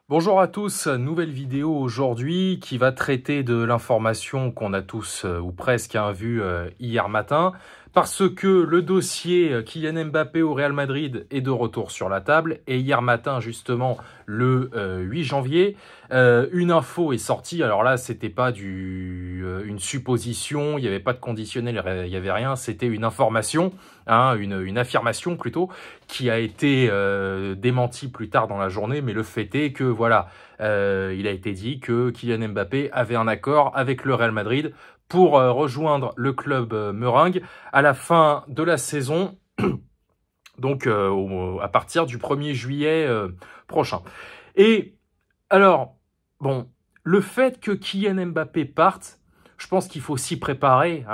Bonjour à tous, nouvelle vidéo aujourd'hui qui va traiter de l'information qu'on a tous ou presque vue hier matin parce que le dossier Kylian Mbappé au Real Madrid est de retour sur la table et hier matin justement le 8 janvier une info est sortie. Alors là c'était pas une supposition, il n'y avait pas de conditionnel, il n'y avait rien, c'était une information, une affirmation plutôt qui a été démentie plus tard dans la journée, mais le fait est que voilà, il a été dit que Kylian Mbappé avait un accord avec le Real Madrid pour rejoindre le club merengue à la fin de la saison, donc à partir du 1er juillet prochain. Et alors, bon, le fait que Kylian Mbappé parte, je pense qu'il faut s'y préparer.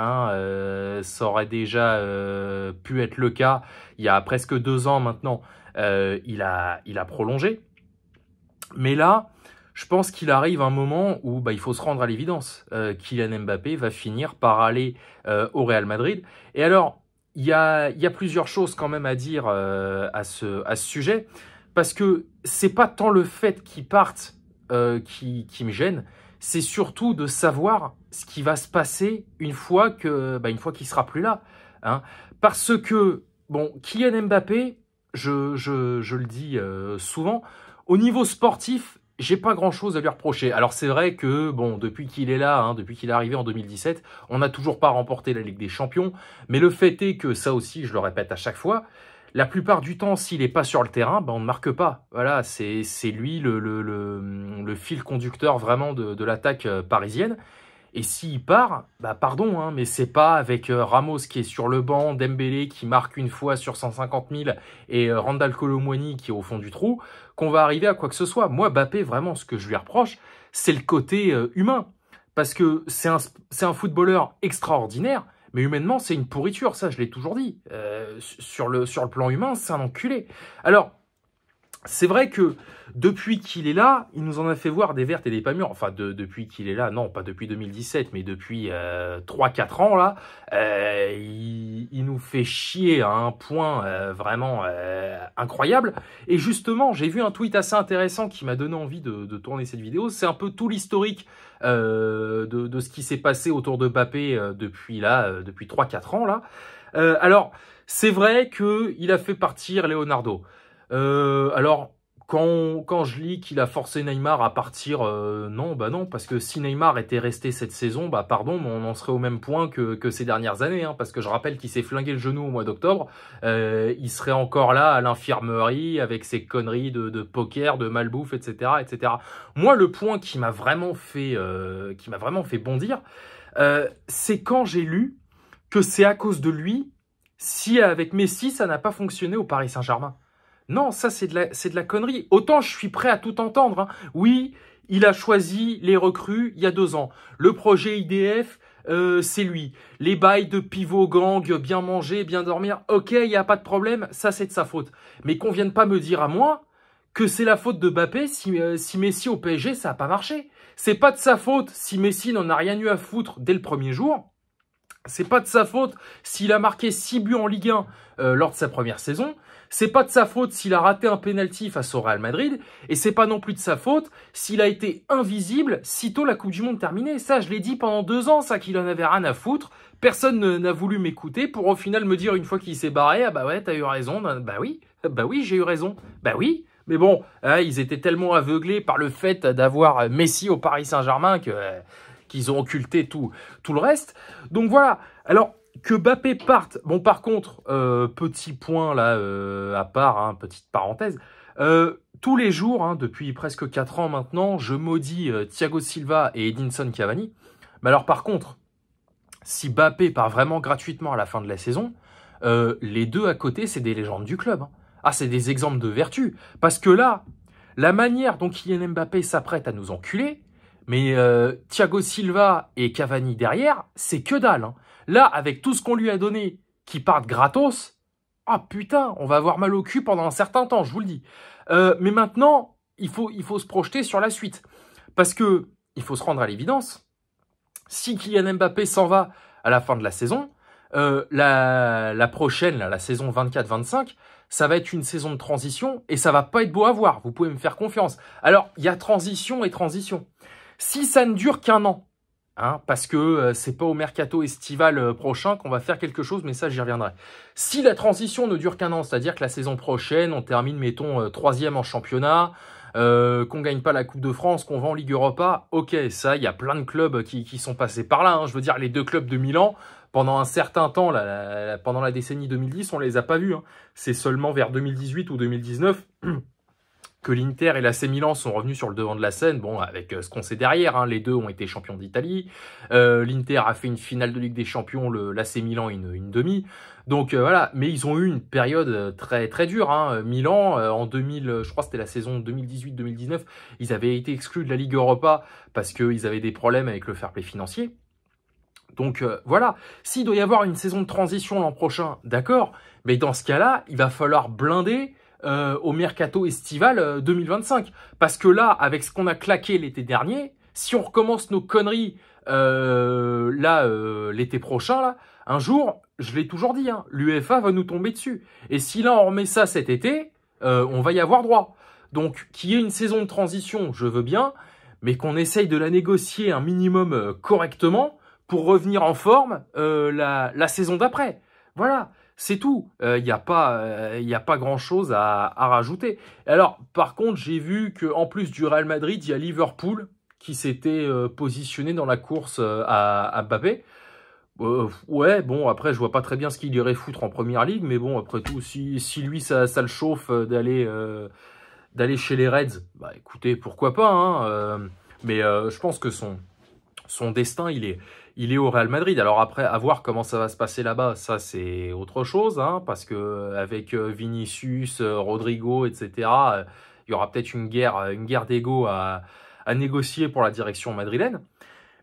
Ça aurait déjà pu être le cas il y a presque 2 ans maintenant. Il a prolongé. Mais là, je pense qu'il arrive un moment où il faut se rendre à l'évidence. Kylian Mbappé va finir par aller au Real Madrid. Et alors, il y a plusieurs choses quand même à dire à ce sujet. Parce que c'est pas tant le fait qu'il parte qui me gêne, c'est surtout de savoir ce qui va se passer une fois qu'il sera plus là. Parce que, bon, Kylian Mbappé, je le dis souvent, au niveau sportif, j'ai pas grand-chose à lui reprocher. Alors c'est vrai que, bon, depuis qu'il est là, depuis qu'il est arrivé en 2017, on n'a toujours pas remporté la Ligue des Champions. Mais le fait est que, ça aussi, je le répète à chaque fois, la plupart du temps, s'il n'est pas sur le terrain, on ne marque pas. Voilà, c'est lui le fil conducteur vraiment de l'attaque parisienne. Et s'il part, pardon, mais c'est pas avec Ramos qui est sur le banc, Dembélé qui marque une fois sur 150 000 et Randal Kolo Muani qui est au fond du trou qu'on va arriver à quoi que ce soit. Moi, Mbappé, vraiment, ce que je lui reproche, c'est le côté humain. Parce que c'est un footballeur extraordinaire, mais humainement, c'est une pourriture, ça je l'ai toujours dit. Sur le plan humain, c'est un enculé. Alors, c'est vrai que depuis qu'il est là, il nous en a fait voir des vertes et des pas mûres. Enfin, depuis qu'il est là, non, pas depuis 2017, mais depuis 3-4 ans, là, il nous fait chier à un point vraiment incroyable. Et justement, j'ai vu un tweet assez intéressant qui m'a donné envie de tourner cette vidéo. C'est un peu tout l'historique de ce qui s'est passé autour de Mbappé depuis 3-4 ans, là. Alors, c'est vrai qu'il a fait partir Leonardo. Alors, quand je lis qu'il a forcé Neymar à partir, non, non, parce que si Neymar était resté cette saison, pardon, mais on en serait au même point que ces dernières années, parce que je rappelle qu'il s'est flingué le genou au mois d'octobre, il serait encore là à l'infirmerie avec ses conneries de poker, de malbouffe, etc., etc. Moi, le point qui m'a vraiment fait bondir, c'est quand j'ai lu que c'est à cause de lui si avec Messi ça n'a pas fonctionné au Paris Saint-Germain. Non, ça c'est de la connerie. Autant je suis prêt à tout entendre. Oui, il a choisi les recrues il y a 2 ans. Le projet IDF, c'est lui. Les bails de pivot gang, bien manger, bien dormir, ok, il n'y a pas de problème, ça c'est de sa faute. Mais qu'on vienne pas me dire à moi que c'est la faute de Mbappé si Messi au PSG ça n'a pas marché. C'est pas de sa faute si Messi n'en a rien eu à foutre dès le premier jour. C'est pas de sa faute s'il a marqué 6 buts en Ligue 1 lors de sa première saison. C'est pas de sa faute s'il a raté un penalty face au Real Madrid. Et c'est pas non plus de sa faute s'il a été invisible sitôt la Coupe du Monde terminée. Ça, je l'ai dit pendant 2 ans, ça, qu'il en avait rien à foutre. Personne n'a voulu m'écouter pour au final me dire une fois qu'il s'est barré, ah bah ouais, t'as eu raison. Bah oui, j'ai eu raison. Bah oui. Mais bon, ils étaient tellement aveuglés par le fait d'avoir Messi au Paris Saint-Germain qu'ils ont occulté tout le reste. Donc voilà. Alors, que Mbappé parte, bon par contre, petit point là à part, petite parenthèse, tous les jours, depuis presque 4 ans maintenant, je maudis Thiago Silva et Edinson Cavani. Mais alors par contre, si Mbappé part vraiment gratuitement à la fin de la saison, les deux à côté, c'est des légendes du club. Ah, c'est des exemples de vertu. Parce que là, la manière dont Kylian Mbappé s'apprête à nous enculer, mais Thiago Silva et Cavani derrière, c'est que dalle. Là, avec tout ce qu'on lui a donné, qui partent gratos, ah putain, on va avoir mal au cul pendant un certain temps, je vous le dis. Mais maintenant, il faut se projeter sur la suite. Parce que il faut se rendre à l'évidence. Si Kylian Mbappé s'en va à la fin de la saison, la prochaine, la saison 24-25, ça va être une saison de transition et ça va pas être beau à voir. Vous pouvez me faire confiance. Alors, il y a transition et transition. Si ça ne dure qu'un an, hein, parce que c'est pas au mercato estival prochain qu'on va faire quelque chose, mais ça, j'y reviendrai. Si la transition ne dure qu'un an, c'est-à-dire que la saison prochaine, on termine, mettons, 3e en championnat, qu'on gagne pas la Coupe de France, qu'on va en Ligue Europa, ok, ça, il y a plein de clubs qui sont passés par là. Hein. Je veux dire, les 2 clubs de Milan, pendant un certain temps, pendant la décennie 2010, on les a pas vus. Hein. C'est seulement vers 2018 ou 2019 que l'Inter et l'AC Milan sont revenus sur le devant de la scène, bon, avec ce qu'on sait derrière, hein, les deux ont été champions d'Italie, l'Inter a fait une finale de Ligue des Champions, l'AC Milan une demi, donc voilà, mais ils ont eu une période très très dure, hein. Milan, en 2000, je crois que c'était la saison 2018-2019, ils avaient été exclus de la Ligue Europa parce qu'ils avaient des problèmes avec le fair play financier. Donc voilà, s'il doit y avoir une saison de transition l'an prochain, d'accord, mais dans ce cas-là, il va falloir blinder au mercato estival 2025. Parce que là, avec ce qu'on a claqué l'été dernier, si on recommence nos conneries l'été prochain, là, un jour, je l'ai toujours dit, hein, l'UEFA va nous tomber dessus. Et si là, on remet ça cet été, on va y avoir droit. Donc, qu'il y ait une saison de transition, je veux bien, mais qu'on essaye de la négocier un minimum correctement pour revenir en forme la saison d'après. Voilà. C'est tout. Il n'y a pas grand-chose à rajouter. Alors, par contre, j'ai vu qu'en plus du Real Madrid, il y a Liverpool qui s'était positionné dans la course à Mbappé. Ouais, bon, après, je vois pas très bien ce qu'il irait foutre en Première Ligue, mais bon, après tout, si lui, ça le chauffe d'aller chez les Reds, bah écoutez, pourquoi pas, hein, mais je pense que son destin, il est au Real Madrid. Alors après, à voir comment ça va se passer là-bas, ça c'est autre chose, hein, parce que avec Vinicius, Rodrigo, etc., il y aura peut-être une guerre d'ego à négocier pour la direction madrilène.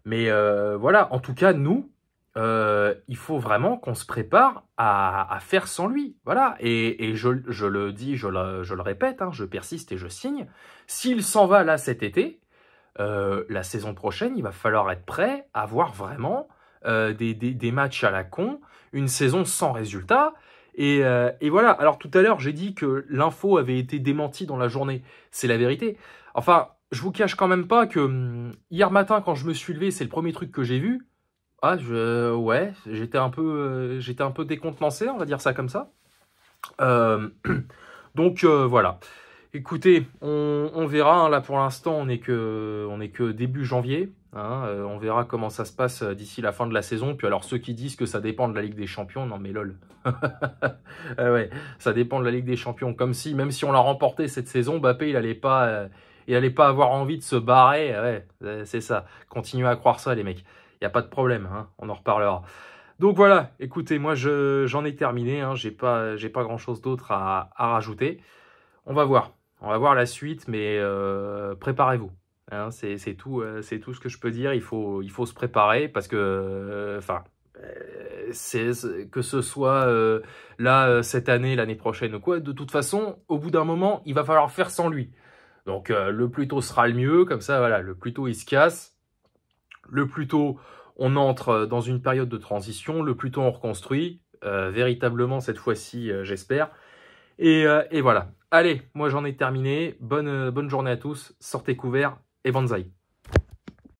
Mais voilà, en tout cas, nous, il faut vraiment qu'on se prépare à faire sans lui. Voilà, et je le dis, je le répète, hein, je persiste et je signe. S'il s'en va là cet été, la saison prochaine, il va falloir être prêt à voir vraiment des matchs à la con, une saison sans résultat. Et voilà. Alors tout à l'heure, j'ai dit que l'info avait été démentie dans la journée. C'est la vérité. Enfin, je vous cache quand même pas que hier matin, quand je me suis levé, c'est le premier truc que j'ai vu. Ah, ouais, j'étais un peu décontenancé, on va dire ça comme ça. Donc voilà. Écoutez, on verra, hein, là pour l'instant on n'est que début janvier, hein, on verra comment ça se passe d'ici la fin de la saison. Puis alors ceux qui disent que ça dépend de la Ligue des Champions, non mais lol, ouais, ça dépend de la Ligue des Champions, comme si même si on l'a remporté cette saison, Mbappé il allait pas avoir envie de se barrer, ouais, c'est ça, continuez à croire ça les mecs, il n'y a pas de problème, hein, on en reparlera. Donc voilà, écoutez, moi j'en ai terminé, hein, j'ai pas grand chose d'autre à rajouter. On va voir la suite, mais préparez-vous. Hein, c'est tout ce que je peux dire. Il faut se préparer parce que, que ce soit là cette année, l'année prochaine ou quoi, de toute façon, au bout d'un moment, il va falloir faire sans lui. Donc le plus tôt sera le mieux. Comme ça, voilà, le plus tôt il se casse, le plus tôt on entre dans une période de transition, le plus tôt on reconstruit véritablement cette fois-ci, j'espère. Et voilà. Allez, moi j'en ai terminé. Bonne journée à tous. Sortez couverts et banzai.